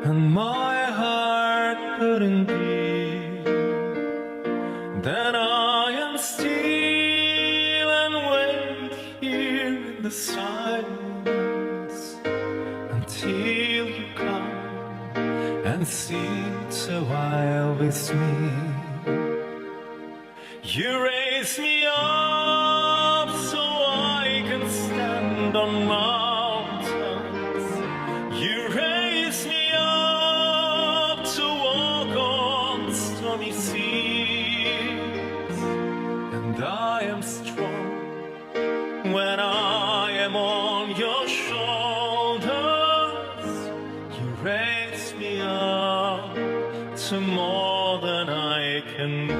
and my heart couldn't beat, then I am still and wait here in the silence until you come and sit a while with me. You raise me up so I can stand on mountains. You raise me up to walk on stormy seas. And I am strong when I am on your shoulders. You raise me up to more than I can be.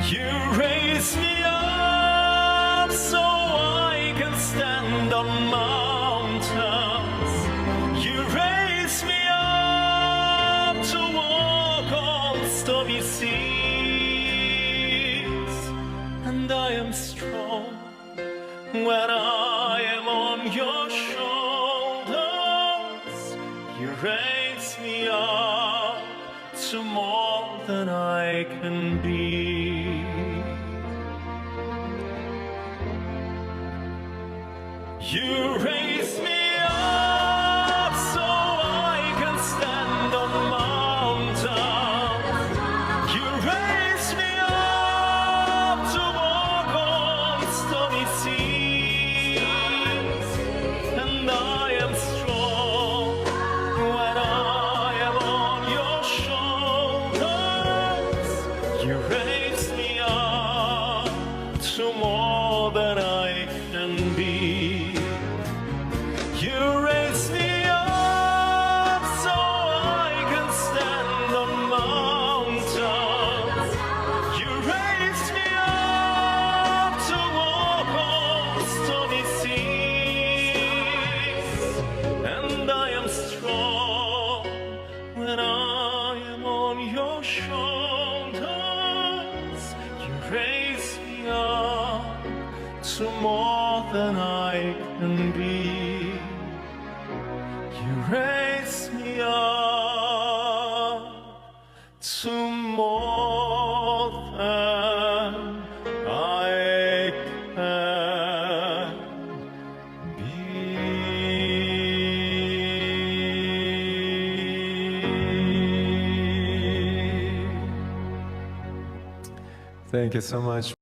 You raise me up so I can stand on mountains. You raise me up to walk on stormy seas. And I am strong when I am on your shoulders. You raise me up to more than I can be. You raise me up so I can stand on mountains. You raise me up to walk on stormy seas. And I am strong when I am on your shoulders. You raise me up to more than I can be. You raise me up so I can stand on mountains. You raise me up to walk on stormy seas. And I am strong when I am on your shoulders. You raise me up to more than I can be. You raise me up to more than I can be. Thank you so much.